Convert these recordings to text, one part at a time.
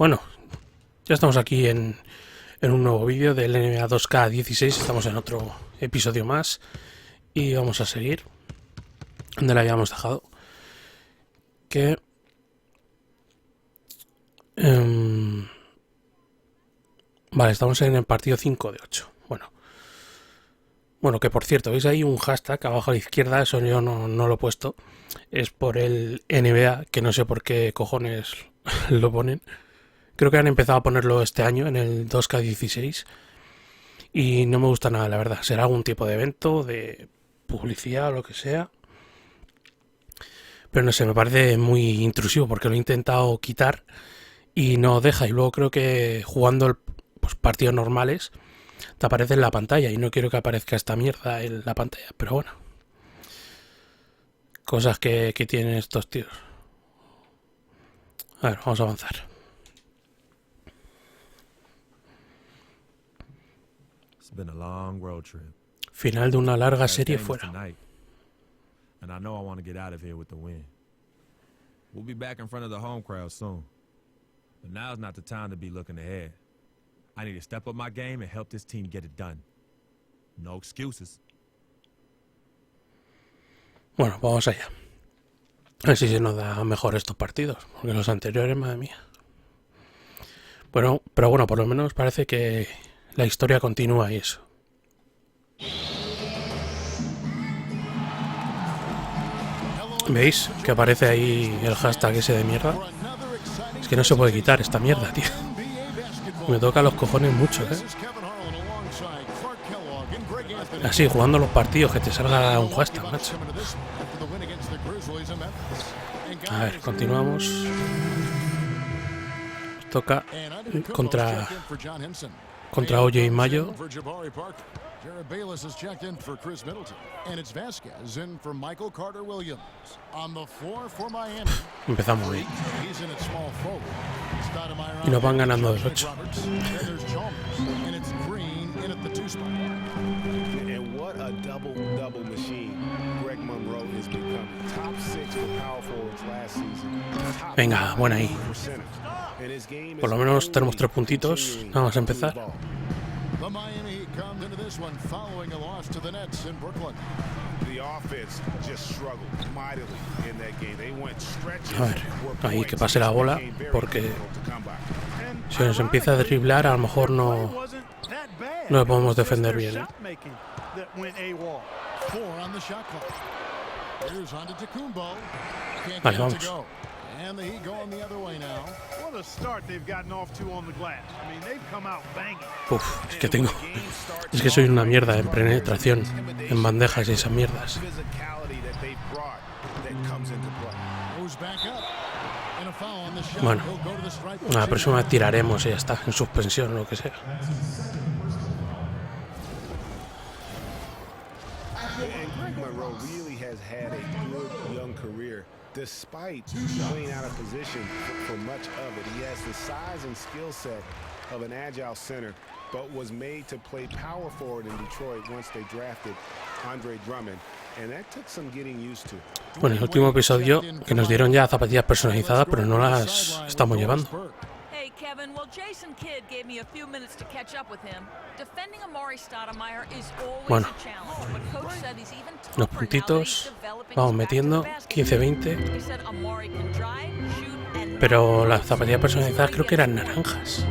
Bueno, ya estamos aquí en un nuevo vídeo del NBA 2K16. Estamos en otro episodio más y vamos a seguir donde la habíamos dejado. Vale, estamos en el partido 5 de 8. Bueno, que por cierto, veis ahí un hashtag abajo a la izquierda, eso yo no lo he puesto. Es por el NBA, que no sé por qué cojones lo ponen. Creo que han empezado a ponerlo este año en el 2K16 y no me gusta nada, la verdad. Será algún tipo de evento, de publicidad o lo que sea. Pero no sé, me parece muy intrusivo porque lo he intentado quitar y no deja. Y luego creo que jugando partidos normales te aparece en la pantalla y no quiero que aparezca esta mierda en la pantalla. Pero bueno, cosas que tienen estos tíos. A ver, vamos a avanzar. Final de una larga serie fuera. And I know I want to get out of here with the win. We'll be back in front of the home crowd soon. But now's not the time to be looking ahead. I need to step up my game and help this team get it done. No excuses. Bueno, vamos allá. A ver si se nos da mejor estos partidos, porque los anteriores, madre mía. Bueno, pero bueno, por lo menos parece que la historia continúa y eso. ¿Veis? Que aparece ahí el hashtag ese de mierda. Es que no se puede quitar esta mierda, tío. Me toca los cojones mucho, ¿eh? Así, jugando los partidos, que te salga un hashtag, macho. A ver, continuamos. Nos toca contra Oye y Mayo. Empezamos bien. Y nos van ganando de 8. Venga, buena ahí. Por lo menos tenemos 3 puntitos. Nada más empezar. A ver, ahí que pase la bola, porque si nos empieza a driblar a lo mejor no le podemos defender bien, ¿eh? Vale, vamos. Es que soy una mierda en penetración, en bandejas y esas mierdas. Bueno, a la próxima tiraremos y ya está, en suspensión o lo que sea. Despite playing out of position for much of it, he has the size and skill set of an agile center, but was made to play power forward in Detroit once they drafted Andre Drummond, and that took some getting used to. Bueno, el último episodio que nos dieron ya zapatillas personalizadas, pero no las estamos llevando. Kevin, well, Jason Kidd gave me a few minutes to catch up with him. Defending Amari Stoudemire is always a challenge, but coach said he's even tougher los puntitos vamos metiendo 15-20, pero las zapatillas personalizadas creo que eran naranjas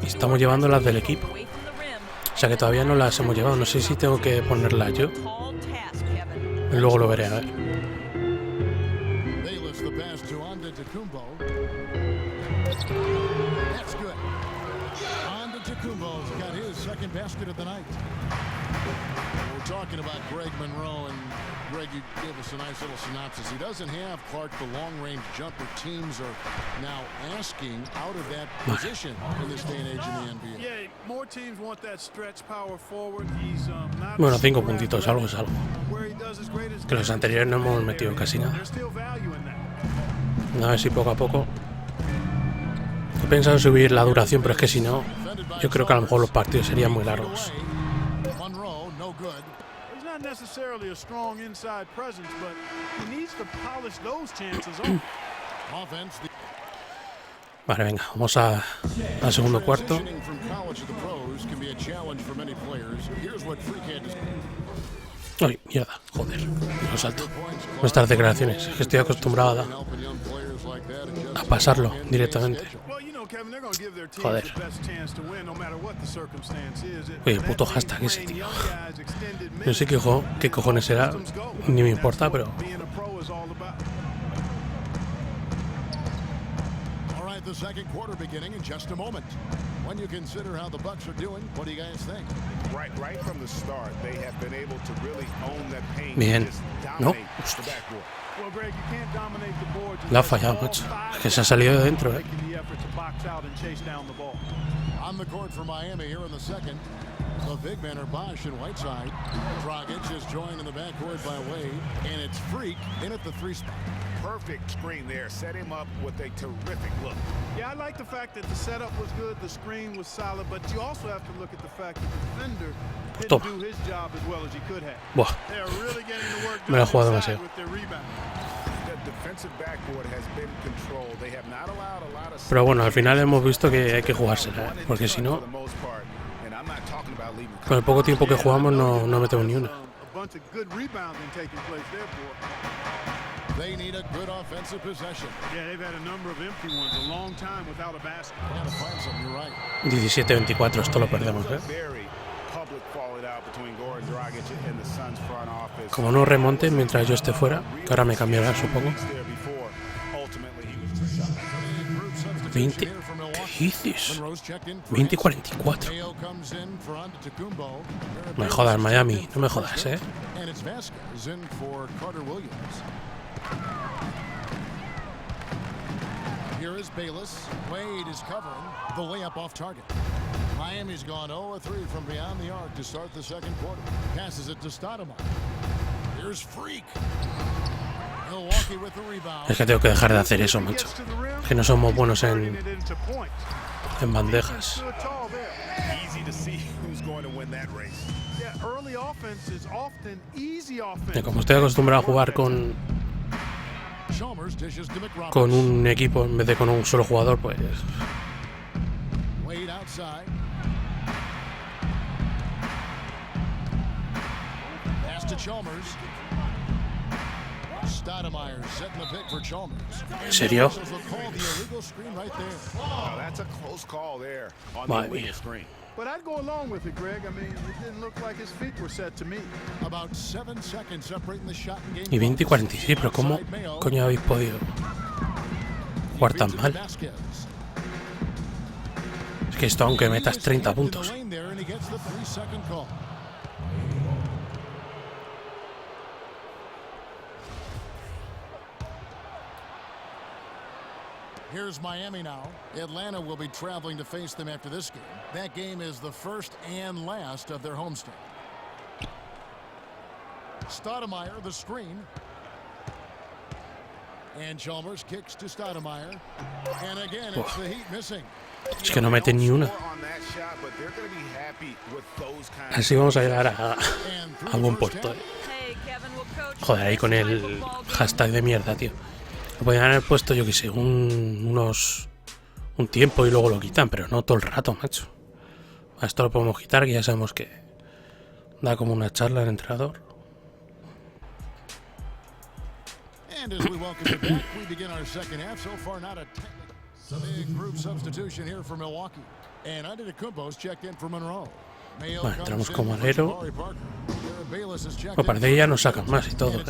y estamos llevando las del equipo, o sea que todavía no las hemos llevado. No sé si tengo que ponerlas yo, luego lo veré, a ver. Got his second basket of the night. We're talking about Greg Monroe, and Greg, you gave us a nice little synopsis. He doesn't have Clark the long-range jumper. Teams are now asking out of that position in this day and age in the NBA. Yeah, more teams want that stretch power forward. He's not. Bueno, 5 puntitos, algo es algo. Que los anteriores no hemos metido casi nada. A ver si poco a poco. He pensado subir la duración, pero es que si no, yo creo que a lo mejor los partidos serían muy largos. Vale, venga, vamos al segundo cuarto. Ay, mierda, joder, lo salto. Con estas declaraciones, es que estoy acostumbrado a pasarlo directamente. Joder. Oye, puto hashtag ese, tío. No sé qué cojones era, ni me importa, pero... The second quarter beginning in just a moment. When you consider how the Bucks are doing, what do you guys think? Right from the start, they have been able to really own that paint. Bien. ¿No? Well, Greg, you can't dominate the board. La ha fallado, macho. Es que se ha salido de dentro, On the court for Miami here in the second. The big men are Bosch and Whiteside. Dragic is joined in the backcourt by Wade, and it's Freak in at the 3 spot. Perfect screen there. Set him up with a terrific look. Yeah, I like the fact that the setup was good, the screen was solid, but you also have to look at the fact that the defender didn't do his job as well as he could have. Buah. They are really getting the work Me la he jugado done demasiado. with their rebound. The defensive backboard has been controlled. They have not allowed a lot of... Pero bueno, al final hemos visto que hay que jugársela, ¿eh? Porque si no, con el poco tiempo que jugamos no metemos ni una. They need a good offensive possession. Yeah, they've had a number of empty ones a long time without a basket. Gotta find something, you're right. 17-24, esto lo perdemos, ¿eh? Como no remonte mientras yo esté fuera, que ahora me cambiará, supongo. 20, ¿qué dices? 20-44. Me jodas, Miami, no me jodas, ¿eh? Here is Bayless. Wade is covering the layup off target. Miami's gone 0-3 from beyond the arc to start the second quarter. Passes it to Stoudemire. Here's Freak. Milwaukee with the rebound. Es que tengo que dejar de hacer eso, macho. Que no somos buenos en bandejas. Y como estoy acostumbrado a jugar con un equipo en vez de con un solo jugador, pues... ¿En serio? Madre mía. But I'd go along with it, Greg. I mean, it didn't look like his feet were set to me. About 7 seconds separating the shot and game. Y 20-46, pero ¿cómo coño habéis podido jugar tan mal? Es que esto, aunque metas 30 puntos. Here's Miami now. Atlanta will be traveling to face them after this game. That game is the first and last of their homestand. Stoudemire, the screen. And Chalmers kicks to Stoudemire. And again, it's the Heat missing. Es que no meten ni una. Así vamos a llegar a buen puerto, ¿eh? Joder, ahí con el hashtag de mierda, tío. Lo podrían haber puesto, yo que sé, un tiempo y luego lo quitan, pero no todo el rato, macho. A esto lo podemos quitar, que ya sabemos que da como una charla el entrenador. And as we welcome you back, we begin our second half. So far, not a big group substitution here for Milwaukee. And Antetokounmpo's checked in for Monroe. Bueno, entramos como alero. Me parece que ya nos sacan más y todo, ¿eh?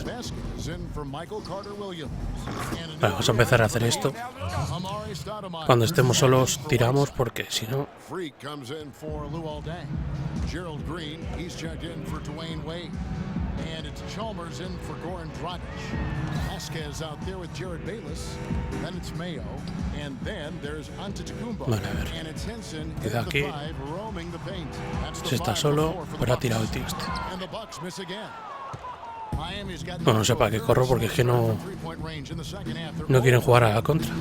Vale, vamos a empezar a hacer esto. Cuando estemos solos tiramos, porque si no... And it's Chalmers in for Goran Dragic. Vasquez out there with Jared Bayless. Then it's Mayo. And then there's Antetokounmpo. Vale, a ver. And it's Henson in Cuidado the aquí. 5 roaming the paint. That's the Si está 5 solo, for the pero ha Bucks. tirado el tío este. And the Bucks miss again. Bueno, no sé para qué corro porque es que no quieren jugar a la contra.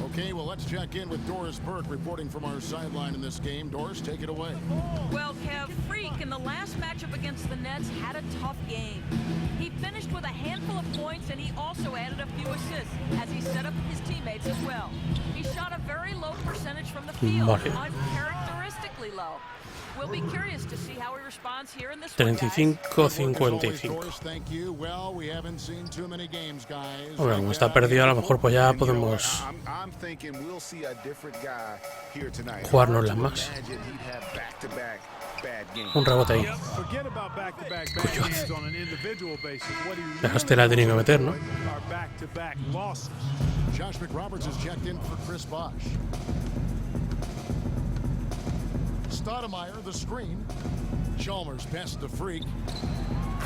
Well, Kev, Freak in the last matchup against the Nets had a tough game. He finished with a handful of points and he also added a few assists as he set up his teammates as well. He shot a very low percentage from the field, uncharacteristically low. We'll be curious to see how he responds here in this one, guys. 35-55. Hombre, como está perdido, a lo mejor pues ya podemos jugárnoslas más. Un rebote ahí. Dejaste la tenía que meter, ¿no? Stoudemire, the screen. Chalmers passed to Freak.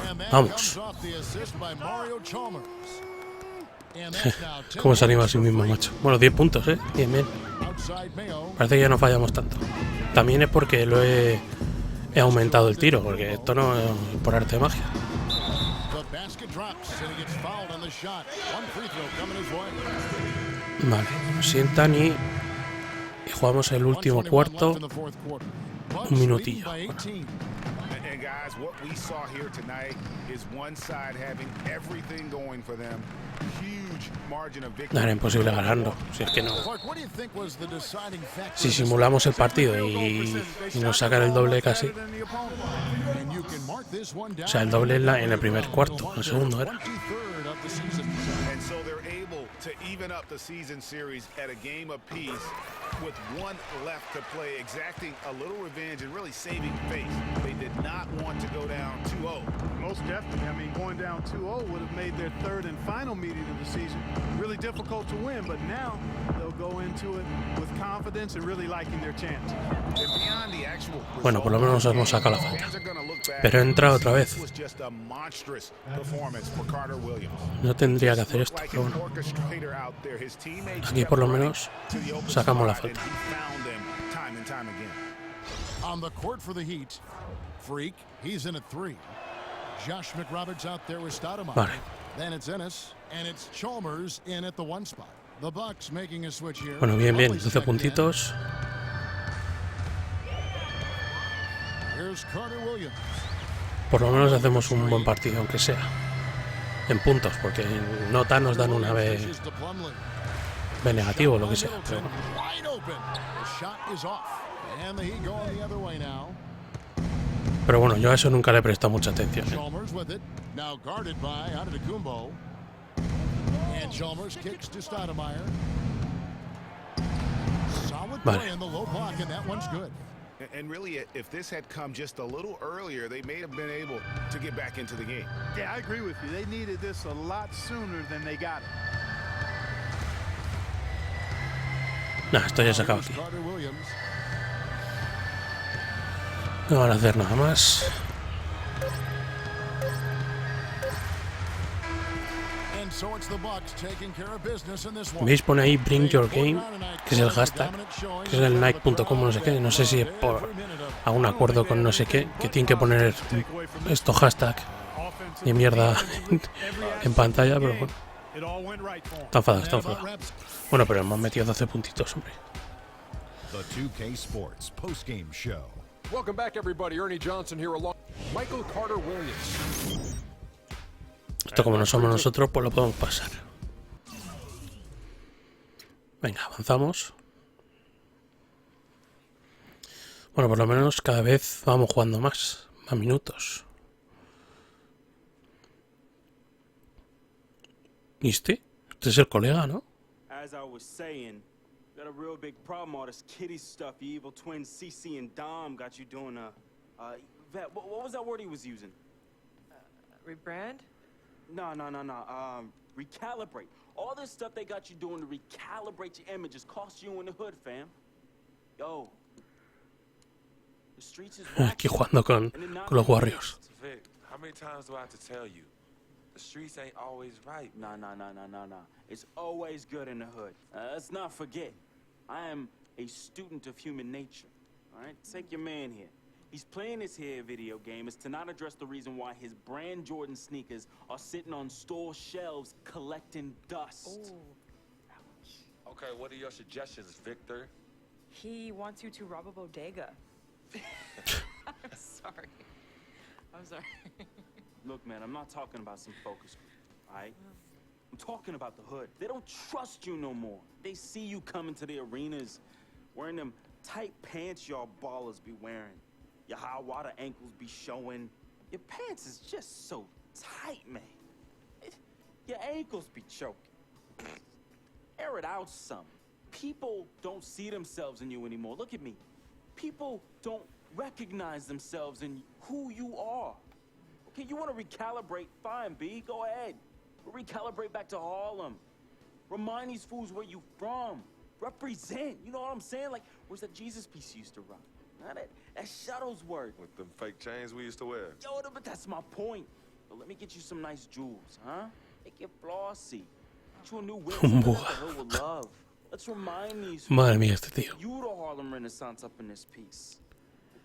And that Vamos. comes off the assist by Mario Chalmers. And that's now 10 Cómo se anima a sí mismo, macho. Bueno, 10 puntos, ¿eh? Bien, bien. outside Mayo. Parece que ya no fallamos tanto. También es porque he aumentado el tiro, porque esto no es por arte de magia. The basket drops and he gets fouled on the shot. One free throw coming his way. Vale, nos sientan y jugamos el último 1:21 cuarto. left in the fourth quarter. Bucks Un minutillo. leading by 18. And guys, what we saw here tonight is one side having everything going for them. Huge margin of victory. No, era imposible ganarlo. Si es que no. Clark, what do you think was the deciding factor? Si simulamos el partido y nos sacan el doble casi. And you can mark this one down. O sea, el doble en el primer cuarto, en el segundo era. 23rd of the season. And so they're able to even up the season series at a game apiece with one left to play, exacting a little revenge and really saving face. They did not want to go down 2-0. Most definitely. I mean, going down 2-0 would have made their third and final meeting of the season really difficult to win, but now they'll go into it with confidence and really liking their chance. And beyond the actual Bueno, por lo menos nos hemos sacado la falta. fans are gonna look back Pero entra and otra say vez. this was just a monstrous performance for Carter Williams. No tendría que hacer esto, Like pero an bueno. orchestrator out there, his teammates Aquí por lo kept menos running to the open sacamos la spot, and falta. he found them time and time again. On the court for the Heat, Freak, he's in at 3. Josh McRoberts out there with Stoudemire. Vale. Then it's Ennis, and it's Chalmers in at the 1 spot. The Bucks making a switch here. Bueno, bien, bien. Plumlee's 12 checked in. puntitos. Here's Carter Williams. Por lo menos hacemos un buen partido, aunque sea. En puntos, porque en nota nos dan una vez Dishes to Plumlee. B negativo o lo que sea. Pero Middleton, bueno. wide open. The shot is off. And the Heat going the other way now. Pero bueno, yo a eso nunca le he prestado mucha atención, ¿eh? Chalmers with it. Now guarded by Antetokounmpo. And Chalmers kicks to Stoudemire. Solid Vale. play in the low block, and that one's good. And really, if this had come just a little earlier, they may have been able to get back into the game. Yeah, I agree with you. They needed this a lot sooner than they got it. Nah, esto ya se acaba aquí. Carter Williams. No van a hacer nada más. And so it's the Bucks taking care of business in this one. ¿Veis? Pone ahí Bring Your Game, que es el hashtag, que es el Nike.com, no sé qué. No sé si es por algún acuerdo con no sé qué, que tienen que poner estos hashtags de mierda en pantalla, pero bueno. It all went right for 'em. Está enfadado, está enfadado. Bueno, pero hemos metido 12 puntitos, hombre. The 2K Sports postgame show. Welcome back, everybody. Ernie Johnson here along Michael Carter Williams. Esto como no somos nosotros, pues lo podemos pasar. Venga, avanzamos. Bueno, por lo menos cada vez vamos jugando más minutos. ¿Y este? Este es el colega, ¿no? As I was saying, got a real big problem. All this kitty stuff. You evil twins, CC and Dom, got you doing Vet, what was that word he was using? Rebrand? No. Recalibrate. All this stuff they got you doing to recalibrate your images cost you in the hood, fam. Yo. The streets is Aquí jugando con los Warriors. Vic, how many times do I have to tell you? The streets ain't always right. Nah. It's always good in the hood. Let's not forget, I am a student of human nature. All right, take your man here. He's playing this here video game is to not address the reason why his brand Jordan sneakers are sitting on store shelves collecting dust. Ooh. Okay, what are your suggestions, Victor? He wants you to rob a bodega. I'm sorry. I'm sorry. Look, man, I'm not talking about some focus group, all right? I'm talking about the hood. They don't trust you no more. They see you coming to the arenas wearing them tight pants y'all ballers be wearing. Your high water ankles be showing. Your pants is just so tight, man. Your ankles be choking. Air it out some. People don't see themselves in you anymore. Look at me. People don't recognize themselves in who you are. Okay, you want to recalibrate? Fine, B, go ahead. We'll recalibrate back to Harlem. Remind these fools where you from. Represent, you know what I'm saying? Like, where's that Jesus piece you used to rock? Now that Shuttlesworth. With them fake chains we used to wear. Yo, but that's my point. So let me get you some nice jewels, huh? Make you flossy. Get you a new whip, something that the hood will love. Let's remind these Madre mía, este tío. you the Harlem Renaissance up in this piece.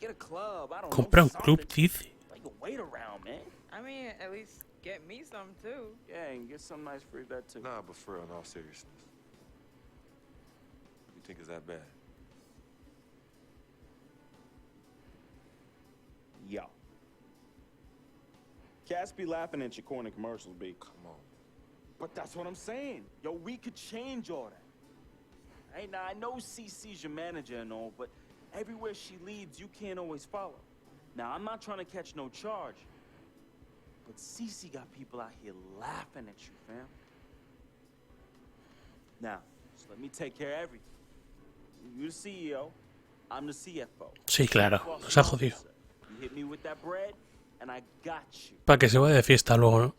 Get a club, I don't Compra know, un club, something. dice. Like a wait around, man. I mean, at least get me some too. Yeah, and get some nice free bet too. Nah, but for real, in all seriousness. You think it's that bad? Yo. Cats be laughing at your corny commercials, B. Come on. But that's what I'm saying. Yo, we could change all that. Hey, now I know CC's your manager and all, but everywhere she leads, you can't always follow. Now, I'm not trying to catch no charge, but CC got people out here laughing at you, fam. Now, just let me take care of everything. You're the CEO, I'm the CFO. Sí, claro, nos ha jodido. You hit me with that bread, and I got you. Para que se vaya de fiesta luego, ¿no?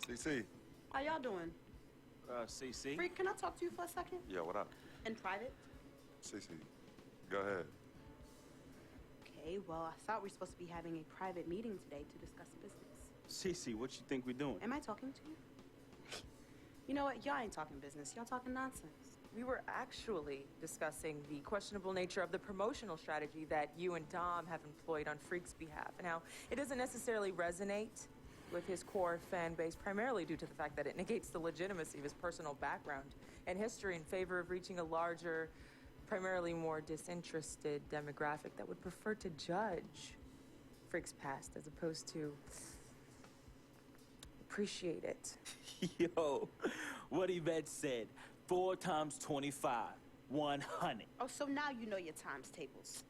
CC. How y'all doing? CC? Freak, can I talk to you for a second? Yeah, what up? In private? CC. Go ahead. Okay, well, I thought we were supposed to be having a private meeting today to discuss business. CC, what you think we're doing? Am I talking to you? You know what? Y'all ain't talking business. Y'all talking nonsense. We were actually discussing the questionable nature of the promotional strategy that you and Dom have employed on Freak's behalf. Now, it doesn't necessarily resonate with his core fan base, primarily due to the fact that it negates the legitimacy of his personal background and history in favor of reaching a larger, primarily more disinterested demographic that would prefer to judge Freak's past as opposed to appreciate it. Yo, what Yvette said, 4 times 25, 100. Oh, so now you know your times tables.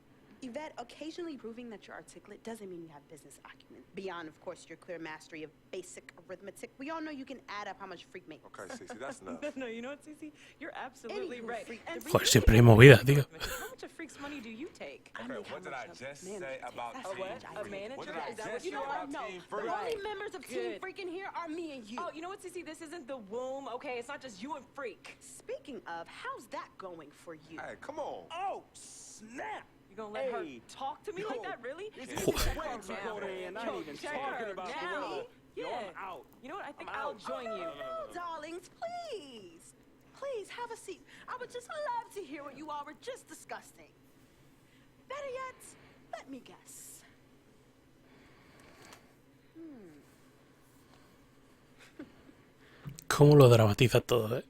Yvette, occasionally proving that you're articulate doesn't mean you have business acumen. Beyond, of course, your clear mastery of basic arithmetic. We all know you can add up how much Freak makes. Okay, CC, that's enough. No, you know what, Cece? You're absolutely Anywho, right. Freak, And the Freak, Joder, siempre hay movida, tío. how much of Freak's money do you take? I Okay, make how what did much I of just manager say takes. about That's A how what? much I A make. manager? What did I Is that just what you You know know? what? No. Team The Freak. only members of Team Good. Freak in here are me and you. Oh, you know what, Cece? This isn't the womb, okay? It's not just you and Freak. Speaking of, how's that going for you? Hey, come on. Oh, snap! You gonna let her Hey, talk to me yo, like that, really? It's Check her way to now. go there and I Yo, ain't even check talking her about now. Carrera. Yo, Yeah. I'm out. You know what? I think I'm I'll out. join you. No, darlings, please. Please, have a seat. I would just love to hear what you all were just discussing. Better yet, let me guess. Cómo lo dramatiza todo, ¿eh?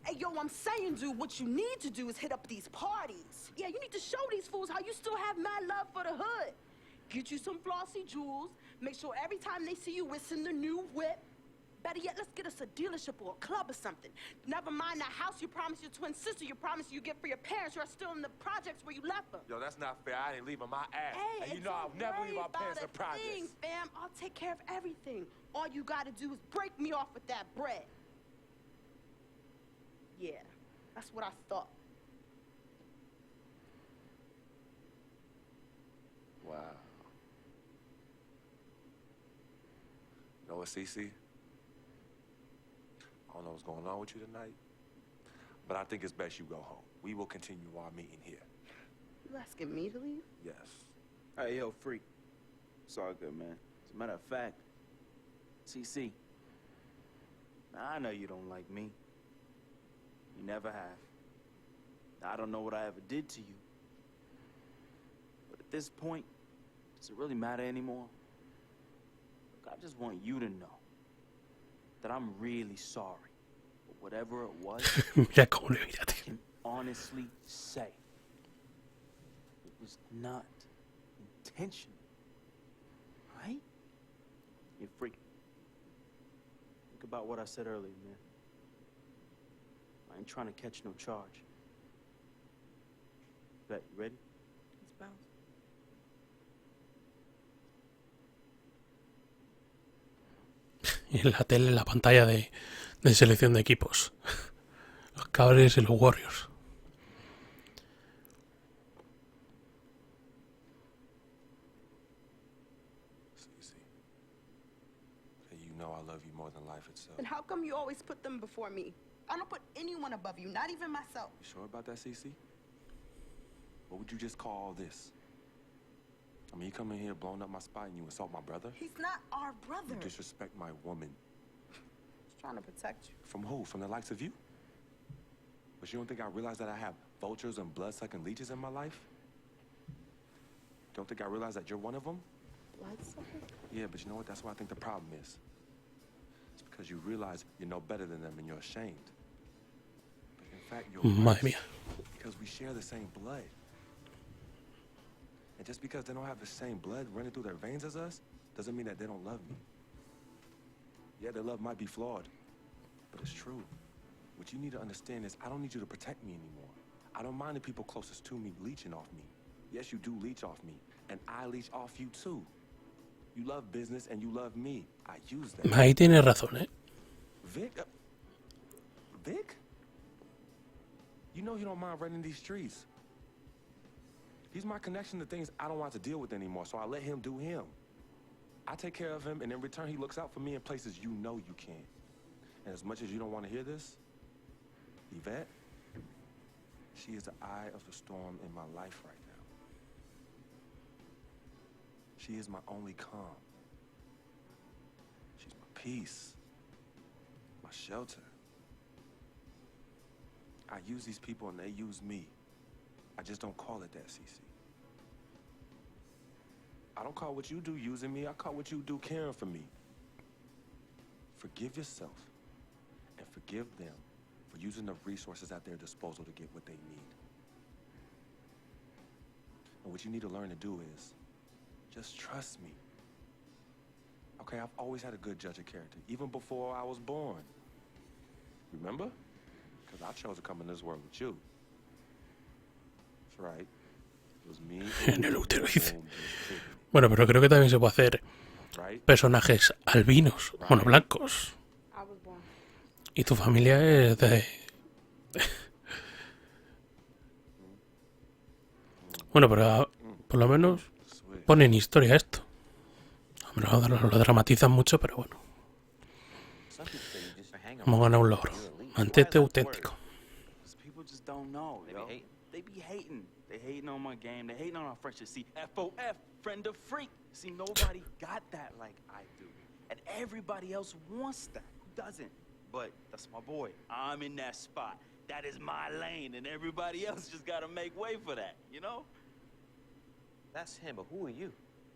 Hey, yo, I'm saying, dude, what you need to do is hit up these parties. Yeah, you need to show these fools how you still have mad love for the hood. Get you some flossy jewels. Make sure every time they see you, it's in the new whip. Better yet, let's get us a dealership or a club or something. Never mind that house you promised your twin sister you promised you get for your parents who are still in the projects where you left them. Yo, that's not fair. I ain't leaving my ass. Hey, and you know I'll don't never worry leave my about parents a in projects. thing, fam. I'll take care of everything. All you gotta do is break me off with that bread. Yeah, that's what I thought. Wow. You know what, CC? I don't know what's going on with you tonight, but I think it's best you go home. We will continue our meeting here. You asking me to leave? Yes. Hey, yo, Freak. It's all good, man. As a matter of fact, CC, I know you don't like me. You never have. I don't know what I ever did to you. But this point, does it really matter anymore? Look, I just want you to know that I'm really sorry. But whatever it was, Mira cómo le mira, I tío. can honestly say it was not intentional. Right? You freak. Think about what I said earlier, man. I ain't trying to catch no charge. Bet, you ready? Let's bounce. Y en la tele, en la pantalla de selección de equipos. Los Cavaliers y los Warriors. You know I love you more than life itself. And how come you always put them before me? I don't put anyone above you, not even myself. You sure about that, Cece? What would you just call all this? I mean, you come in here blowing up my spot and you insult my brother? He's not our brother. You disrespect my woman. He's trying to protect you. From who? From the likes of you? But you don't think I realize that I have vultures and blood-sucking leeches in my life? Don't think I realize that you're one of them? Blood-sucking? Yeah, but you know what? That's what I think the problem is. It's because you realize you're no better than them and you're ashamed. But in fact, you're Madre worse, mía. because we share the same blood. And just because they don't have the same blood running through their veins as us, doesn't mean that they don't love me. Yeah, their love might be flawed, but it's true. What you need to understand is I don't need you to protect me anymore. I don't mind the people closest to me leeching off me. Yes, you do leech off me, and I leech off you too. You love business and you love me. I use that. Ahí tienes razón, ¿eh? Vic? Vic? You know he don't mind running these streets. He's my connection to things I don't want to deal with anymore, so I let him do him. I take care of him, and in return, he looks out for me in places you know you can. And as much as you don't want to hear this, Yvette, she is the eye of the storm in my life right now. She is my only calm. She's my peace, my shelter. I use these people and they use me. I just don't call it that, Cece. I don't call what you do using me. I call what you do caring for me. Forgive yourself and forgive them for using the resources at their disposal to get what they need. And what you need to learn to do is just trust me. Okay, I've always had a good judge of character, even before I was born. Remember? Because I chose to come in this world with you. Right. It was me. En el útero dice. Bueno, pero creo que también se puede hacer personajes albinos, bueno, blancos. Y tu familia es de... Bueno, pero por lo menos ponen historia esto. Lo dramatizan mucho, pero bueno. Hemos ganado un logro. Mantente auténtico. They be hating. They hating on my game. They hating on our friendship. See, FOF, friend of freak. See, nobody got that like I do. And everybody else wants that. Who doesn't? But that's my boy. I'm in that spot. That is my lane. And everybody else just got to make way for that, you know? That's him, but who are you?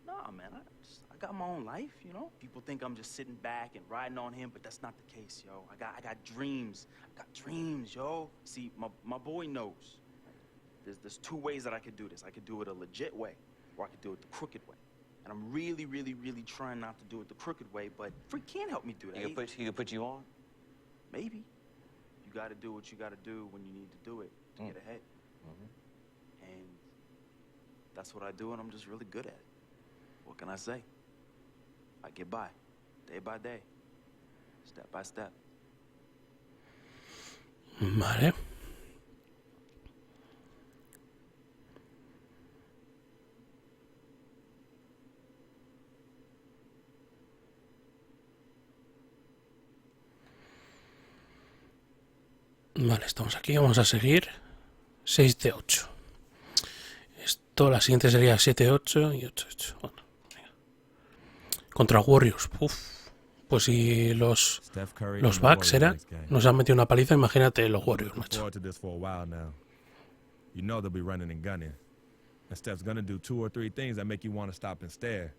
Nah, man, I got my own life, you know? People think I'm just sitting back and riding on him, but that's not the case, yo. I got dreams. I got dreams, yo. See, my boy knows. There's two ways that I could do this. I could do it a legit way, or I could do it the crooked way. And I'm really, really, really trying not to do it the crooked way, but Freak can't help me do that. He could put you on? Maybe. You gotta do what you gotta do when you need to do it to get ahead. And that's what I do, and I'm just really good at it. What can I say? I get by, day by day, step by step. Vale. Vale, estamos aquí, vamos a seguir. 6 de 8. Esto, la siguiente sería 7-8 y 8-8. Bueno, venga. Contra Warriors. Uf. Pues si los Bucks nos han metido una paliza, imagínate los Warriors, macho. You know they'll be running and gunning. And Steph's gonna do 2 or 3 things that make you want to stop and stare.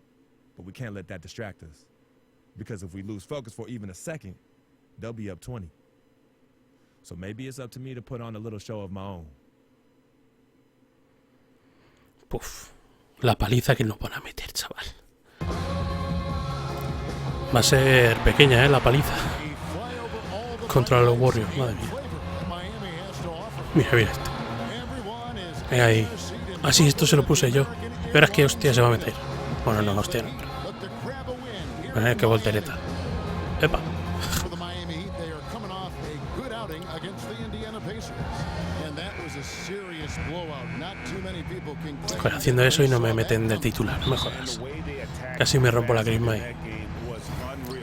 But we can't let that distract us. Because if we lose focus for even a second, they'll be up 20. So maybe it's up to me to put on a little show of my own. Puf, la paliza que nos van a meter, chaval. Va a ser pequeña, la paliza. Contra los Warriors, madre mía. Mira, mira esto. Venga ahí. Ah, sí, esto se lo puse yo. Verás que hostia se va a meter. Bueno, no, hostia, no. Pero... qué voltereta. Epa. Joder, haciendo eso y no me meten de titular, no me jodas. Casi me rompo la crisma ahí.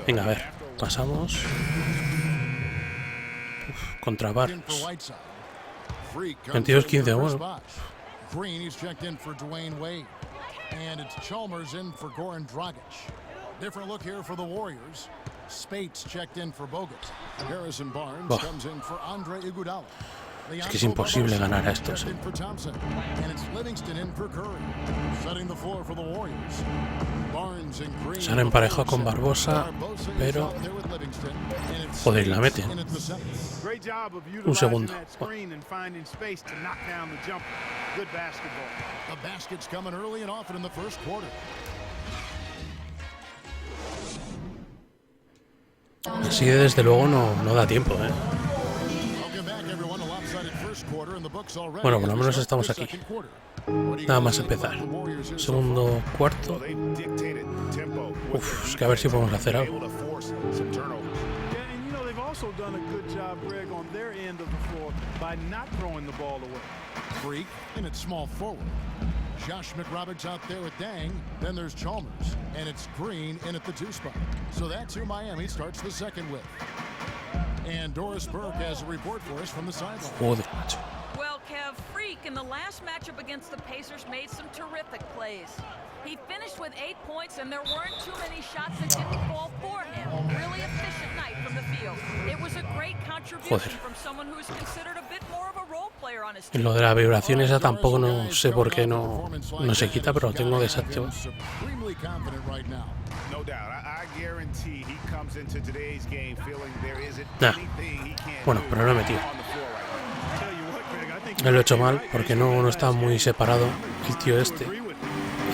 Venga, a ver, pasamos. Contra Barnes. 22-15, bueno. Green, he's checked in for Dwayne Wade. And it's Chalmers in for Goran Dragic. Different look here for the Warriors. Spates checked in for Bogut. Harrison Barnes comes in for Andre Iguodala. Es que es imposible ganar a estos. Se han emparejado con Barbosa, pero... Joder, la meten. Un segundo. Así desde luego no da tiempo, ¿eh? Bueno, por lo menos estamos aquí. Nada más empezar. Segundo cuarto. Uf, es que a ver si podemos hacer algo. Freak and it's small forward. Josh McRoberts out there with Dang. Then there's Chalmers. And it's Green in at the 2 spot. So that's who Miami starts the second with. And Doris Burke has a report for us from the sideline. Joder, macho. Well, Kev, Freak in the last matchup against the Pacers made some terrific plays. He finished with 8 points, and there weren't too many shots that didn't fall for him. Really efficient night from the field. It was a great contribution from someone who is considered a bit more of a role player on his team. Lo de la vibración esa tampoco no sé por qué no se quita, pero lo tengo desactivado. Nah. Bueno, pero lo he metido. Lo he hecho mal porque no está muy separado el tío este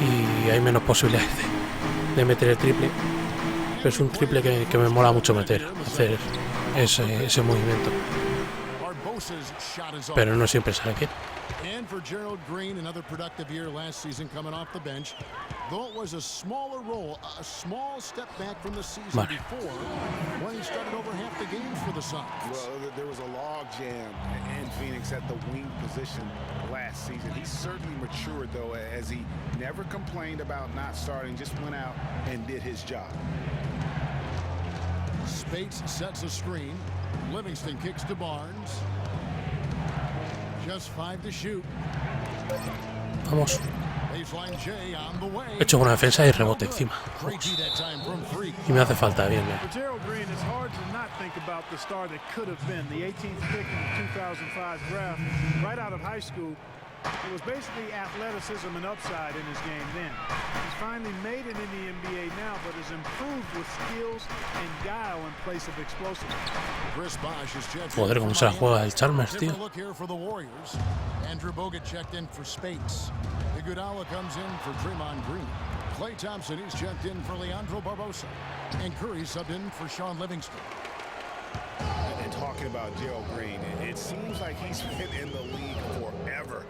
y hay menos posibilidades de meter el triple, pero es un triple que me mola mucho meter, hacer ese movimiento, pero no siempre sale bien. And for Gerald Green, another productive year last season coming off the bench. Though it was a smaller role, a small step back from the season before when he started over half the games for the Suns. Well, there was a log jam in Phoenix at the wing position last season. He certainly matured, though, as he never complained about not starting, just went out and did his job. Spates sets a screen. Livingston kicks to Barnes. Just 5 to shoot. Vamos. He hecho buena defensa y rebote encima. Y me hace falta bien. Gerald Green, it's hard to not think about the star that could have been the 18th pick in the 2005 draft. Right out of high school, it was basically athleticism and upside in his game then. He's finally made it in the NBA now, but has improved with skills and guile in place of explosiveness. Joder, cómo se la juega el Chalmers, tío. Andrew Bogut checked in for Spates. Iguodala comes in for Draymond Green. Klay Thompson, he's checked in for Leandro Barbosa. And Curry subbed in for Sean Livingston. And talking about Gerald Green, it seems like he's been in the league forever.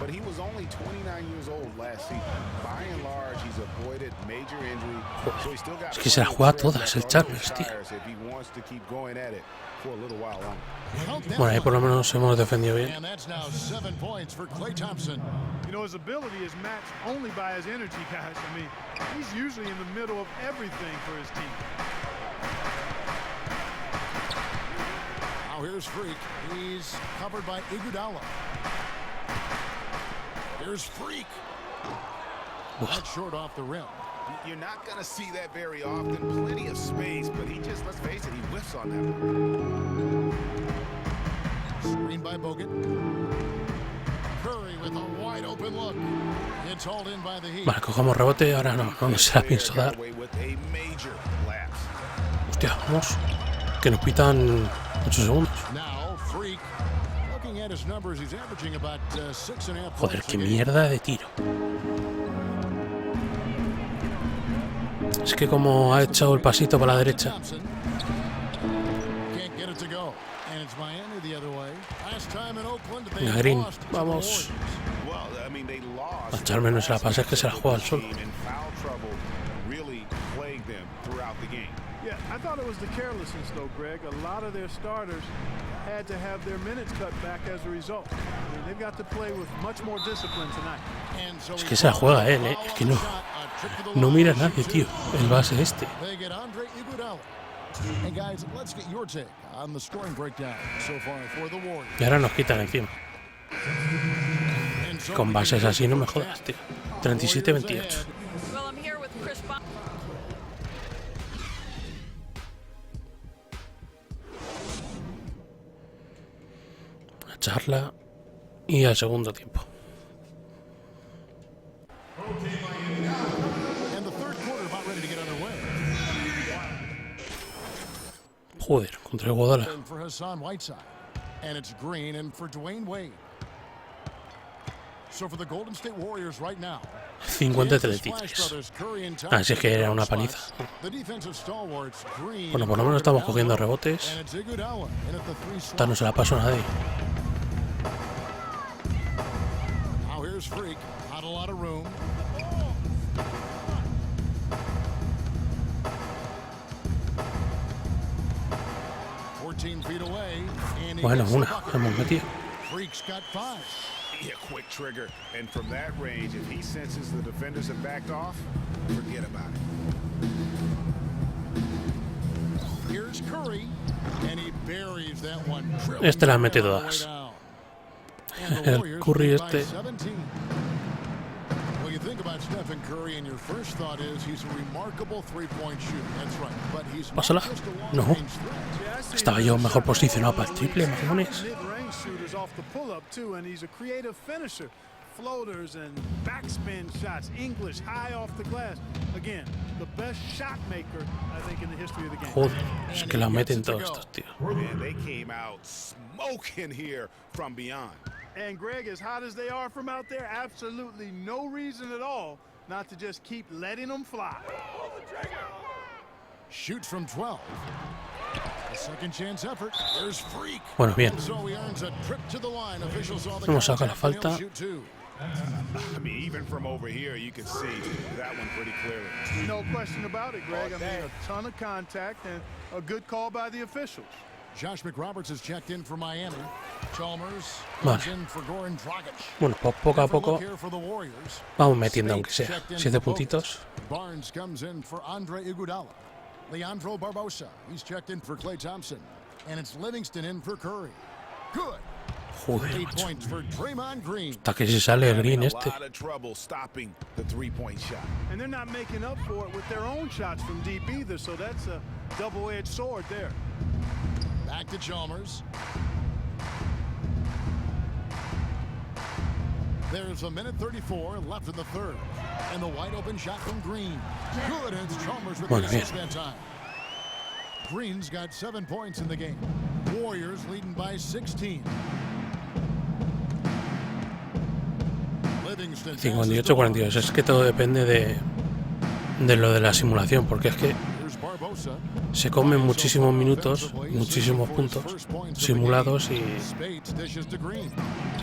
But he was only 29 years old last season. By and large, he's avoided major injury. So he's still got es que se la juega todas el Chalmers, tío. if he wants to keep going at it for a little while longer. Bueno, ahí por lo menos hemos defendido bien. And that's now 7 points for Klay Thompson. You know, his ability is matched only by his energy, guys. I mean, he's usually in the middle of everything for his team. Now here's Freak. He's covered by Iguodala. Here's Freak. That's short off the rim. You're not going to see that very often. Plenty of space, but he just, let's face it, he whiffs on that one. Screen by Bogut. Curry with Vale, cogemos rebote, ahora no se la pienso dar. Hostia, vamos. Que nos pitan 8 segundos. Joder, qué mierda de tiro. Es que como ha echado el pasito para la derecha. Venga, Green, vamos. A echarme no se la pasa, es que se la juega al solo. Yeah, I thought it was the carelessness, though, Greg. A lot of their starters had to have their minutes cut back as a result. I mean, they've got to play with much more discipline tonight. Es que se la juega él, es que no mira a nadie, tío. El base este. Y ahora nos quitan encima. Con bases así no me jodas, tío. 37-28. Charla y al segundo tiempo. Joder, contra el Guadala. 50-33. Así es que era una paliza. Bueno, por lo menos estamos cogiendo rebotes. Esta no se la paso a nadie. Bueno, una hemos metido. Yeah, quick trigger, and from that range, if he senses the defenders have backed off, forget about it. Here's Curry, and he buries that one. Este la mete todas. El Curry este. Well, you think about Stephen Curry, and your first thought is he's a remarkable three-point shooter. That's right, but he's Pásala. No. Estaba yo mejor posicionado para el triple, mamones. Shooters off the pull-up too, and he's a creative finisher. Floaters and backspin shots, English high off the glass. Again, the best shot maker, I think, in the history of the game. Joder, es que la meten todos estos, tío. Man, they came out smoking here from beyond. And Greg, as hot as they are from out there, absolutely no reason at all not to just keep letting them fly. Shoots from 12. Bueno, bien. Hemos sacado la falta. I mean, even from over here, you can see that one pretty clearly. No question about it, Greg. I mean, a ton of contact and a good call by the officials. Josh McRoberts has checked in for Miami. Chalmers vale. in for Goran Dragic. Bueno, poco a poco vamos metiendo, aunque sea 7 puntitos. Barnes comes in for Andre Iguodala. Leandro Barbosa, he's checked in for Klay Thompson. And it's Livingston in for Curry. Good. Joder, 8 points for Draymond Green. Hasta que se sale el Green este. And they're not making up for it with their own shots from deep either, so that's a double-edged sword there. Back to Chalmers. There's a minute 34 left in the third. And the wide open shot from Green. Good, and it's Chalmers with the assist that time. Green's got 7 points in the game. Warriors leading by 16. 58-42. Es que todo depende de lo de la simulación, porque es que se comen muchísimos minutos, muchísimos puntos simulados y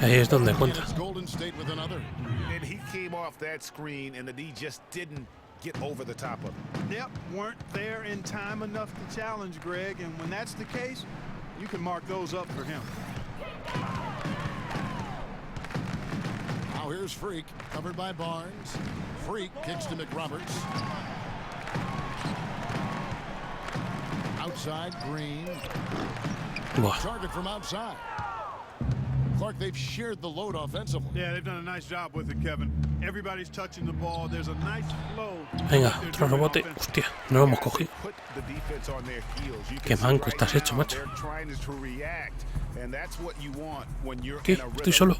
ahí es donde cuenta. Get over the top of it. Yep, weren't there in time enough to challenge Greg, and when that's the case, you can mark those up for him. Now here's Freak, covered by Barnes. Freak kicks to McRoberts. Outside, Green. Buah. Target from outside. Clark, they've shared the load offensively. Yeah, they've done a nice job with it, Kevin. Everybody's touching the ball. There's a nice flow. Venga, otro rebote. Hostia, no lo hemos cogido. Qué manco estás hecho, macho. ¿Qué? Estoy solo.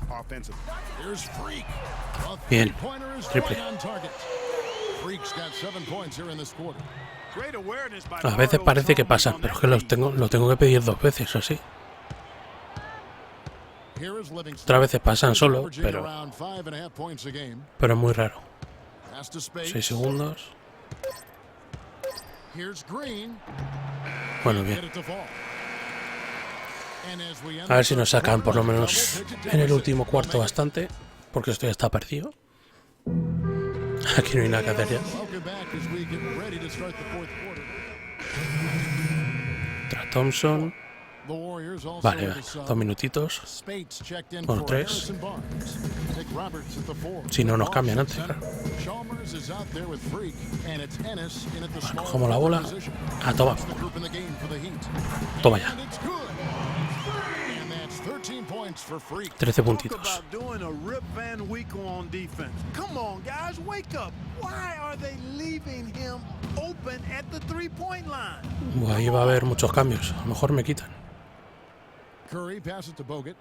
Bien, triple. A veces parece que pasan, pero es que lo tengo que pedir 2 veces, así. Otras veces pasan solo, pero es muy raro. 6 segundos. Bueno, bien. A ver si nos sacan por lo menos en el último cuarto bastante, porque esto ya está perdido. Aquí no hay nada que hacer ya. Tra Thompson. Vale, 2 minutitos. Bueno, 3. Si no nos cambian antes, claro. Vale, cogemos la bola. A tomar. Toma ya. 13 puntitos. Ahí va a haber muchos cambios. A lo mejor me quitan. Curry passes to Bogut.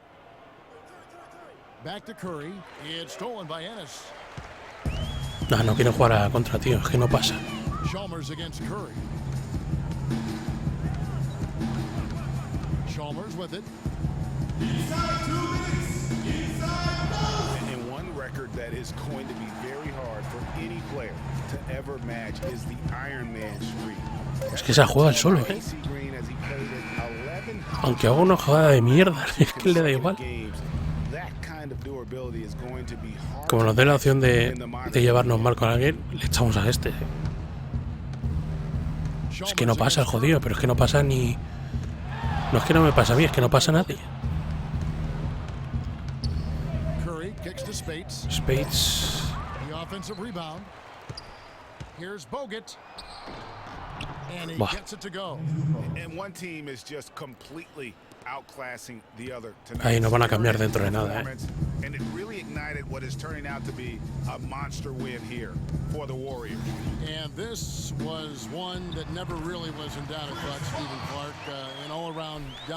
Back to Curry. It's stolen by Ennis. No quieren jugar a contra, tío. Es que no pasa. Chalmers against Curry. Chalmers with it. And one record that is going to be very hard for any player to ever match is the Iron Man streak. Es que se juega el solo, ¿eh? Aunque haga una jugada de mierda, es que le da igual. Como nos dé la opción de llevarnos mal con alguien, le echamos a este. Es que no pasa el jodido, pero es que no pasa ni... No es que no me pasa a mí, es que no pasa a nadie. Spades. Bah. Ahí no van a cambiar dentro de nada, ¿eh?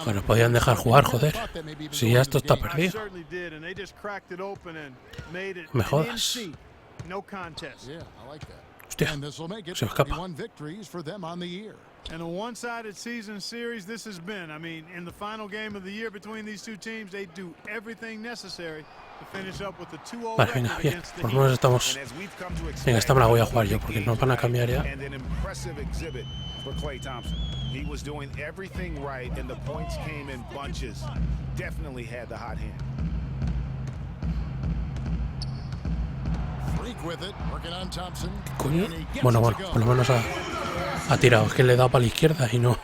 Bueno, podían dejar jugar, joder. Si ya esto está perdido. Me jodas. Hostia, se me escapa. And a one-sided season series this has been. I mean, in the final game of the year between these two teams, they do everything necessary to finish up with the 2-0 Vale, venga, bien. Por lo menos estamos... Venga, esta me la voy a jugar yo, porque nos van a cambiar ya. He was doing everything right and the points came in bunches. Definitely had the hot hand. Coño. Bueno, por lo menos ha tirado. Es que le he dado para la izquierda y no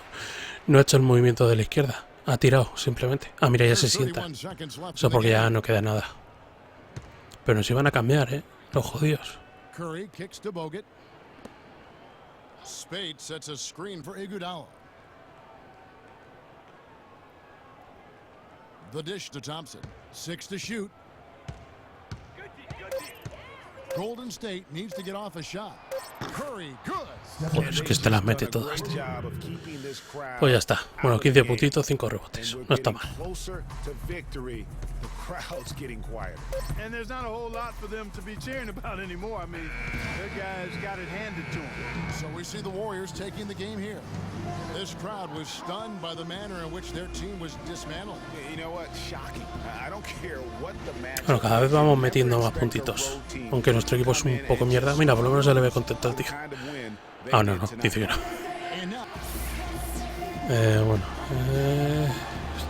ha hecho el movimiento de la izquierda. Ha tirado, simplemente. Ah, mira, ya se sienta. Eso porque ya no queda nada. Pero nos iban a cambiar, los jodidos. Curry kicks to Bogut. Spade sets a screen for Iguodala. The dish to Thompson. 6 to shoot. Golden State needs to get off a shot. Curry, good. Joder, es que este las mete todas, tío. Pues ya está. Bueno, 15 puntitos, 5 rebotes. No está mal. And there's not a whole lot for them to be cheering about anymore. I mean, their guys got it handed to them. So we see the Warriors taking the game here. This crowd was stunned by the manner in which their team was dismantled. You know what? Shocking. I don't care what the match. Bueno, cada vez vamos metiendo más puntitos. Aunque nuestro equipo es un poco mierda. Mira, por lo menos se le ve contento al tío. Ah, no, dice que no. Bueno,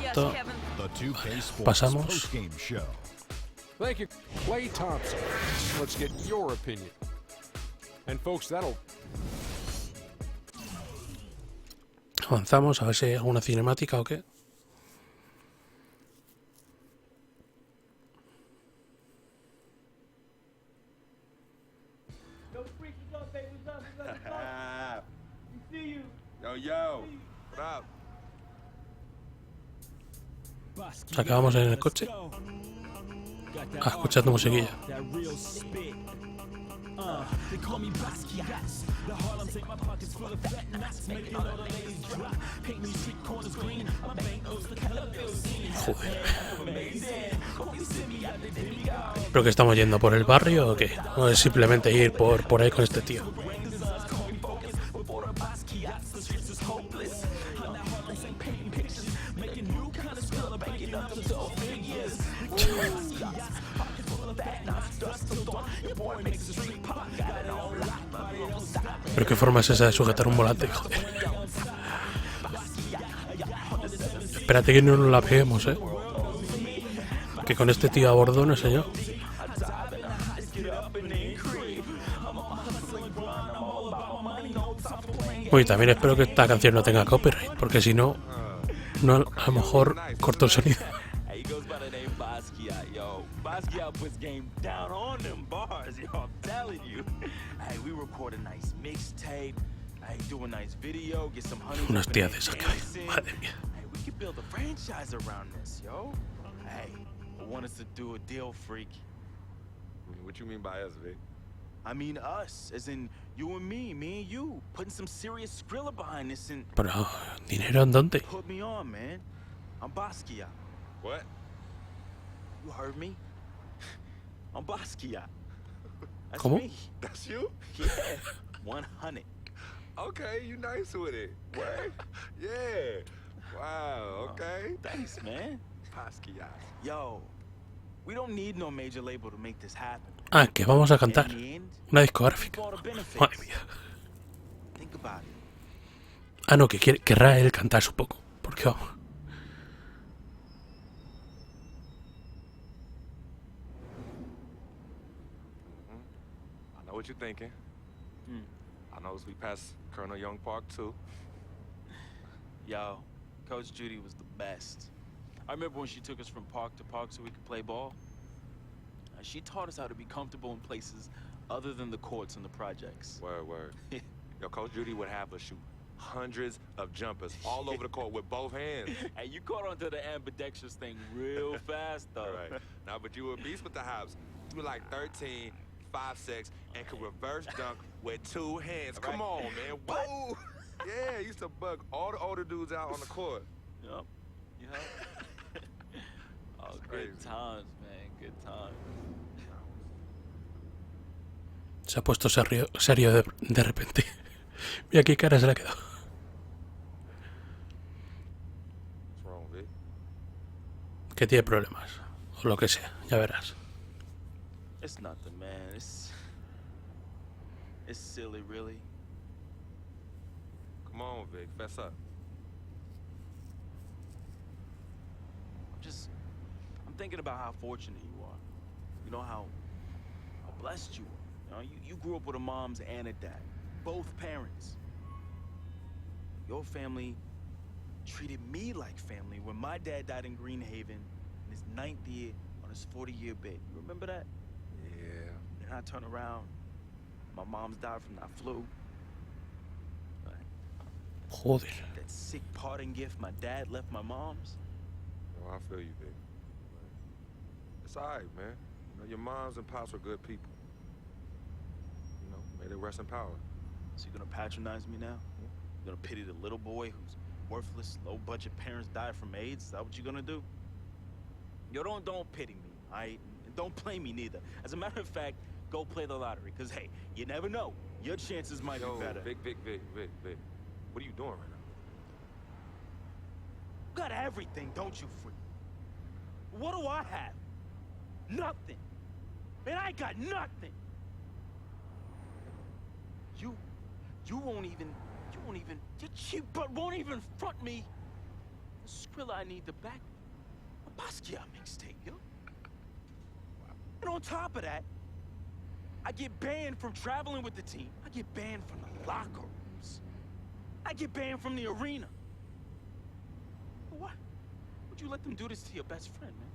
esto... Pasamos. Thank you, Klay Thompson. Let's get your opinion. And folks, that'll... Avanzamos, a ver si hay alguna cinemática o qué. Yo, what up? Acabamos en el coche. Escuchando musiquilla. Joder. ¿Pero que estamos yendo por el barrio o qué? ¿O es simplemente ir por ahí con este tío? ¿Pero qué forma es esa de sujetar un volante? Joder. Espérate que no nos la peguemos, que con este tío a bordo no sé yo. Uy, también espero que esta canción no tenga copyright, porque si no, a lo mejor corto el sonido. Unas tías de esas que hay. Madre mía. What you mean by us, Vic? I mean us, as in you and you, putting some serious Skrilla behind this and... Pero, ¿dinero en dónde? Put me on, man. I'm Basquiat. What? You heard me? I'm Basquiat. That's ¿Cómo? me. That's you? Yeah, 100. Okay, you nice with it. What? Yeah. Wow, okay. Thanks, man. Basquiat. Yo, we don't need no major label to make this happen. Ah, que vamos a cantar. Una discográfica. Madre mía. Think about it. Ah, no, que querrá él cantar supongo. Porque vamos. I know what you're thinking. I noticed we passed Colonel Young Park too. Yo, Coach Judy was the best. I remember when she took us from park to park so we could play ball. She taught us how to be comfortable in places other than the courts and the projects. Word. Yo, Coach Judy would have us shoot hundreds of jumpers all over the court with both hands. Hey, you caught onto the ambidextrous thing real fast, though. Right. Now, but you were a beast with the hops. You were like 13, 5'6", and could reverse dunk with two hands. Come on, man. Whoa! Yeah, used to bug all the older dudes out on the court. Yup. Oh, good times, man. Good times. Se ha puesto serio de repente. Mira qué cara se le ha quedado. What's wrong, Vic? Que tiene problemas. O lo que sea, ya verás. It's nothing, man. It's silly, really. Come on, Vic. Fess up. I'm thinking about how fortunate you are. You know how blessed you are. You grew up with a mom's and a dad, both parents. Your family treated me like family when my dad died in Greenhaven in his 9th year on his 40-year bid. You remember that? Yeah. Then I turn around, my mom's died from that flu. Joder. That sick parting gift my dad left my mom's. Oh, I feel you, Vic. It's all right, man. You know, your moms and pops were good people. You know, may they rest in power. So you're gonna patronize me now? You're gonna pity the little boy whose worthless, low-budget parents died from AIDS? Is that what you're gonna do? Yo, don't pity me, all right? And don't play me neither. As a matter of fact, go play the lottery, because, hey, you never know. Your chances might be better. Vic. What are you doing right now? You got everything, don't you, freak? What do I have? Nothing. Man, I got nothing. You won't even, your cheap butt won't even front me the Skrilla I need to back a Basquiat mixtape, yo. And on top of that, I get banned from traveling with the team. I get banned from the locker rooms. I get banned from the arena. What? Would you let them do this to your best friend, man?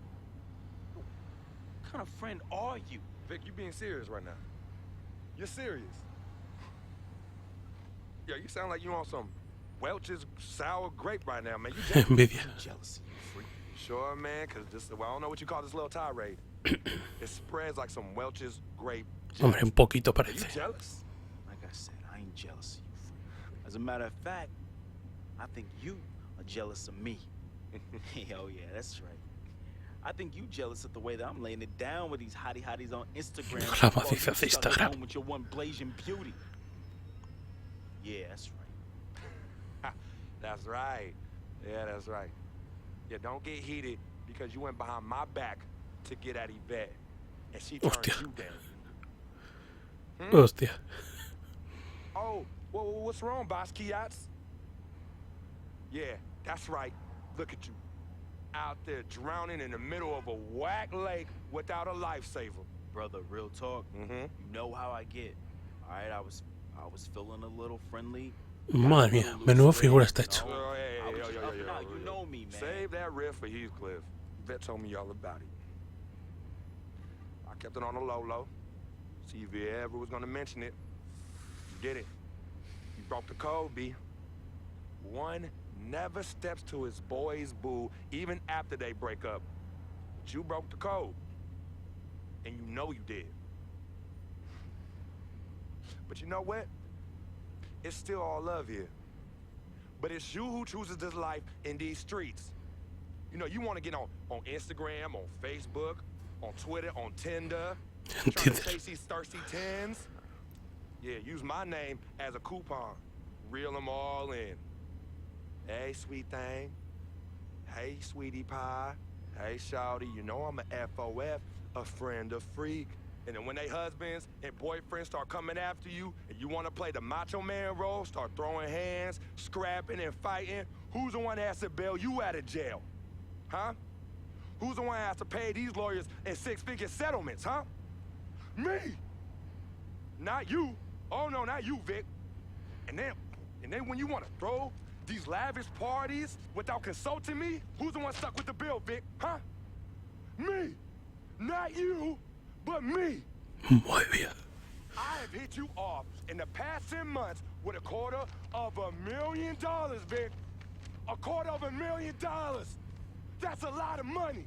What kind of friend are you? Vic, you being serious right now? You're serious? Yo, you sound like you on some Welch's sour grape right now, man. You Envidia. Jealousy, you freak. Sure, man, because this, well, I don't know what you call this little tirade. It spreads like some Welch's grape. Hombre, un poquito Are parece. you jealous? Like I said, I ain't jealous of you, Freak. As a matter of fact, I think you are jealous of me. Oh yeah, that's right. I think you jealous of the way that I'm laying it down with these hotties on Instagram. La while you maciza de stuck at Instagram. home with your one blazing beauty. Yeah, that's right. That's right. Yeah, that's right. Yeah, don't get heated because you went behind my back to get at Yvette, and she turned Hostia. you down. Hostia. Oh, what's wrong, Boss Kiats? Yeah, that's right. Look at you. Out there drowning in the middle of a whack lake without a lifesaver. Brother, real talk. Mm-hmm. You know how I get. All right, I was feeling a little friendly. Madre mía, menudo figura está hecho. Oh, hey, I was yo, just yo, up yo, and yo, out. yo. You know me, man. Save that riff for Heathcliff. Yvette told me all about it. I kept it on the low. See if you ever was gonna mention it. You did it. You broke the code, B. One never steps to his boy's boo, even after they break up. But you broke the code. And you know you did. But you know what? It's still all love here. But it's you who chooses this life in these streets. You know, you want to get on Instagram, on Facebook, on Twitter, on Tinder, trying to chase these thirsty tens. Yeah, use my name as a coupon. Reel them all in. Hey, sweet thing. Hey, sweetie pie. Hey, shawty, you know I'm a FOF, a friend of freak. And then when they husbands and boyfriends start coming after you and you want to play the macho man role, start throwing hands, scrapping and fighting, who's the one that has to bail you out of jail? Huh? Who's the one that has to pay these lawyers in six-figure settlements, huh? Me! Not you. Oh, no, not you, Vic. And then when you want to throw these lavish parties without consulting me, who's the one stuck with the bill, Vic? Huh? Me! Not you, but me! Muy bien. I have hit you off in the past 10 months with $250,000, Vic. $250,000. That's a lot of money.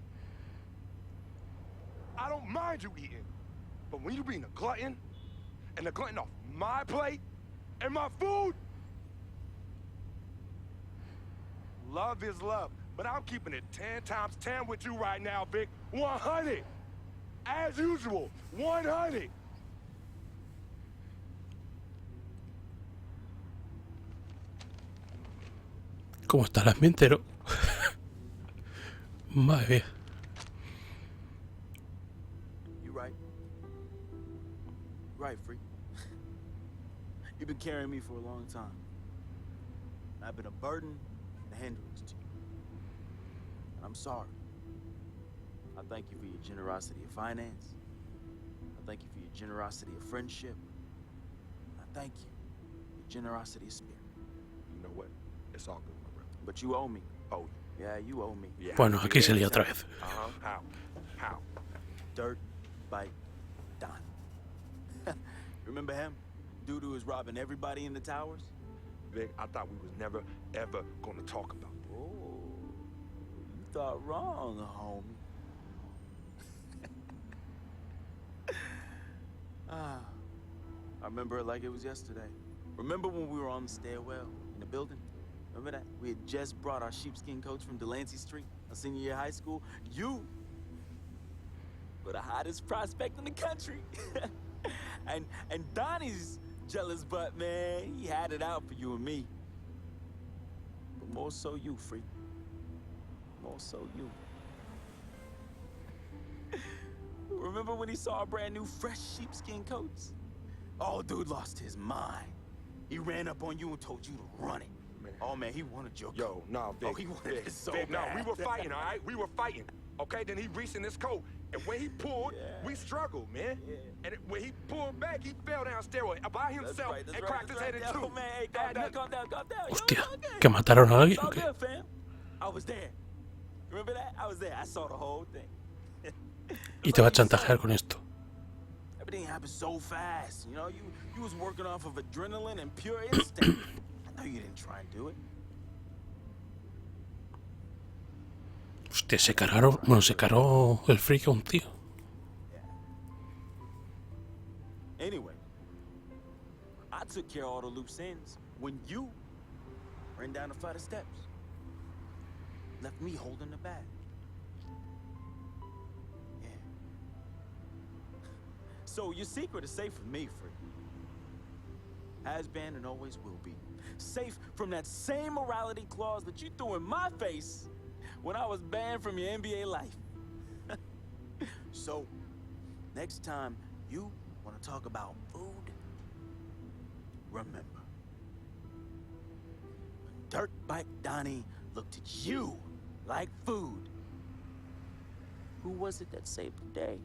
I don't mind you eating, but when you being a glutton, and the glutton off my plate and my food, love is love, but I'm keeping it 10 times 10 with you right now, Vic. 100. As usual, 100. ¿Cómo está el ambiente, no? Madre mía. You right. Right, Freak. You've been carrying me for a long time. I've been a burden and a hindrance to you. And I'm sorry. I thank you for your generosity of finance. I thank you for your generosity of friendship. I thank you for your generosity of spirit. You know what? It's all good, my brother. But you owe me. Oh, yeah, you owe me. Yeah. Bueno, aquí se lía otra vez. How? Dirt Bike Don. Remember him? Dude who was robbing everybody in the towers? Vic, I thought we was never, ever gonna talk about that. Oh, you thought wrong, homie. I remember it like it was yesterday. Remember when we were on the stairwell in the building? Remember that? We had just brought our sheepskin coats from Delancey Street, our senior year of high school. You were the hottest prospect in the country. and Donnie's jealous butt, man, he had it out for you and me. But more so you, Freak. More so you. Remember when he saw our brand new fresh sheepskin coats? Oh, dude lost his mind. He ran up on you and told you to run it. Man. Oh, man, he wanted your coat. Yo, no, Vic. Oh, he wanted it so Vic, bad. no, we were fighting, all right? We were fighting. Okay, then he reached in his coat, and when he pulled, we struggled, man. Yeah. And when he pulled back, he fell down stairway by himself and cracked his head in two. Yo, man, hey, calm down. Hostia, ¿que mataron a alguien It's all o qué? good, fam. I was there. Remember that? I was there. I saw the whole thing. Y te va a chantajear con esto. Everything happened so fast. You know, you was working off of adrenaline and pure instinct. I know you didn't try and do it. Hostia, se cargaron... Bueno, se cargó el freak a un tío. Anyway, I took care of all the loose ends when you ran down the flight of steps. Left me holding the bag. Yeah. So your secret is safe with me, Freak. Has been and always will be. Safe from that same morality clause that you threw in my face when I was banned from your NBA life. So, next time you want to talk about food, remember. When Dirtbike Donnie looked at you like food, who was it that saved the day?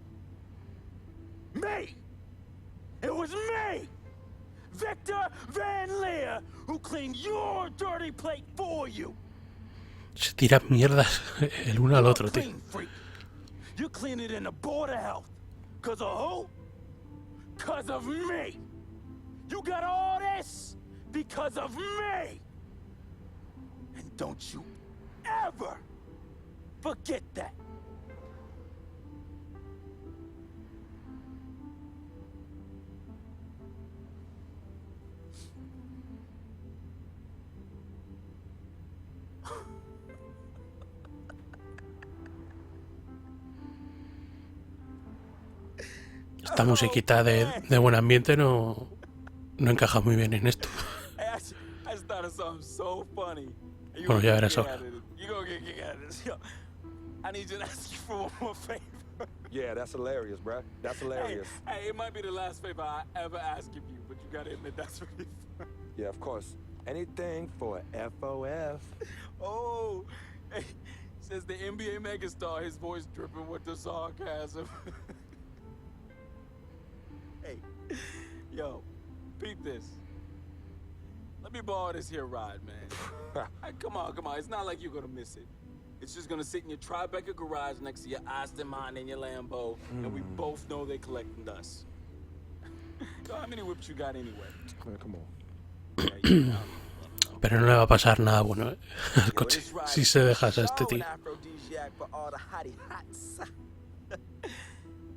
Me! It was me! Victor Van Leer, who cleaned your dirty plate for you. Se tiran mierdas el uno al otro, tío. You clean it in the Board of Health. Cause of who? Cause of me. You got all this because of me. And don't you ever forget that. Esta musiquita de buen ambiente no encaja muy bien en esto. I started something so funny. Bueno, ya verás ahora. You gonna get kicked out of this. Yo, I need you to ask you for one more favor. Yeah, that's hilarious, bruh. That's hilarious. Hey, it might be the last favor I ever ask of you, but you gotta admit that's really fun. Yeah, of course. Anything for FOF. Oh, hey, says the NBA megastar, his voice dripping with the sarcasm. Hey, yo, peep this. Let me borrow this here ride, man. Hey, come on. It's not like you're gonna miss it. It's just gonna sit in your Tribeca garage next to your Aston Martin and your Lambo, and we both know they're collecting dust. Yo, how many whips you got anyway? Come on. Pero no le va a pasar nada bueno al coche si se dejas a este tío.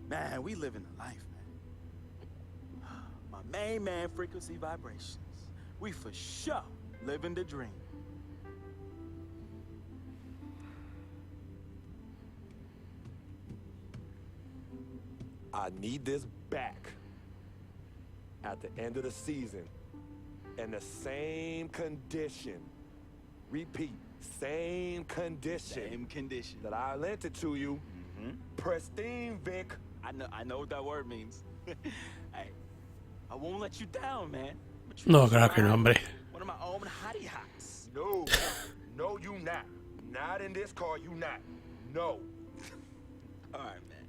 Man, we living the life, man. My main man, frequency vibrations. We for sure living the dream. I need this back at the end of the season in the same condition. Repeat, same condition. Same condition. That I lent it to you. Pristine, Vic. I know what that word means. Hey, I won't let you down, man. No, claro que no, hombre. One of my own hottie hots. No, no, you not. Not in this car, you not. No. All right, man.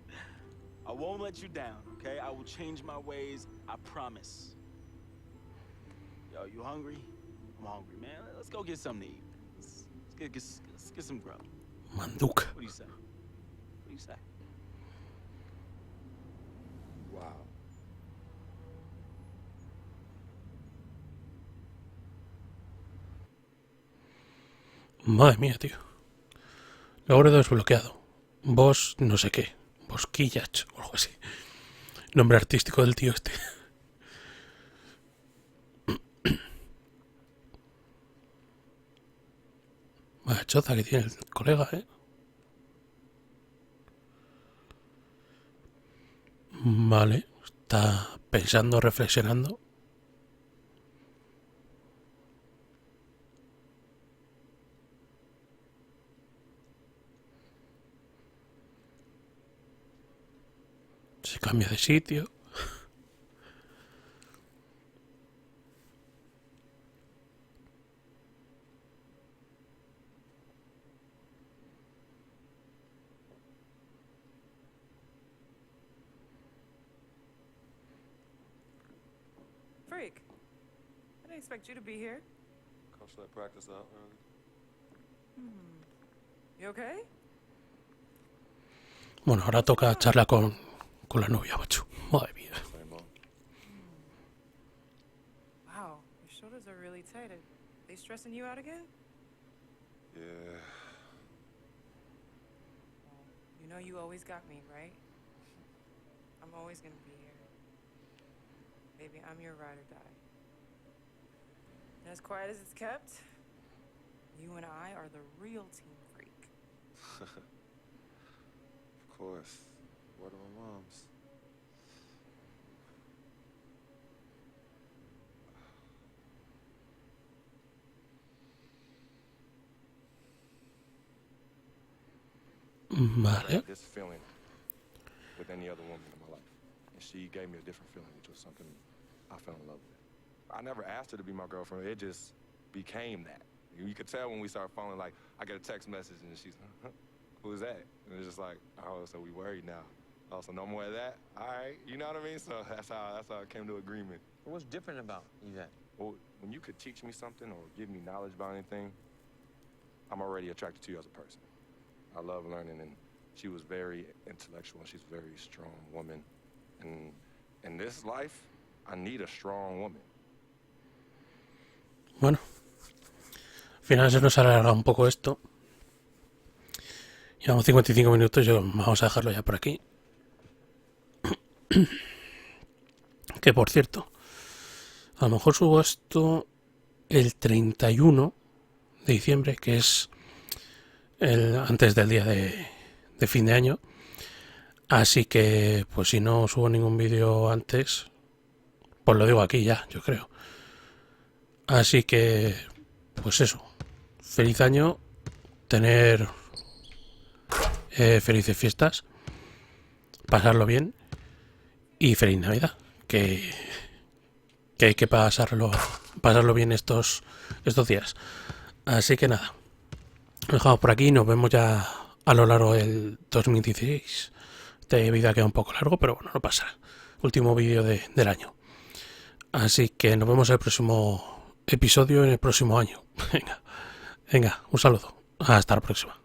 I won't let you down, okay? I will change my ways, I promise. Yo, you hungry? I'm hungry, man. Let's go get something to eat. Let's get some grub. Manduk. What do you say? What do you say? Wow. Madre mía, tío. Logro desbloqueado. Boss no sé qué. Bosquillach o algo así. Nombre artístico del tío este. Vaya choza que tiene el colega, Vale. Está pensando, reflexionando. Se cambia de sitio. Freak, I didn't expect you to be here. Coach let practice out early. You okay? Bueno, ahora toca charla con la novia, macho. Madre mía. Wow, your shoulders are really tight. Are they stressing you out again? Yeah. know you always got me, right? I'm always gonna be here. Baby, I'm your ride or die. And as quiet as it's kept, you and I are the real team freak. Of course. What are my moms? Vale. This feeling with any other woman in my life. And she gave me a different feeling, which was something I fell in love with. I never asked her to be my girlfriend. It just became that. You could tell when we started falling, like, I get a text message and she's, who is that? And it's just like, oh, so we worried now. Oh, so no more of that? All right, you know what I mean? So that's how I came to agreement. What's different about Yvette? Well, when you could teach me something or give me knowledge about anything, I'm already attracted to you as a person. I love learning, and she was very intellectual, and she's a very strong woman. And in this life, I need a strong woman. Bueno, al final se nos alarga un poco esto. Llevamos 55 minutos, vamos a dejarlo ya por aquí. Que por cierto, a lo mejor subo esto el 31 de diciembre, que es antes del día de fin de año. Así que, pues si no subo ningún vídeo antes, pues lo digo aquí ya, yo creo. Así que, pues eso. Feliz año, tener felices fiestas, pasarlo bien y feliz Navidad. Que hay que pasarlo bien estos días. Así que nada. Lo dejamos por aquí y nos vemos ya a lo largo del 2016. Este vídeo queda un poco largo, pero bueno, no pasa. Último vídeo del año. Así que nos vemos en el próximo episodio en el próximo año. Venga, un saludo. Hasta la próxima.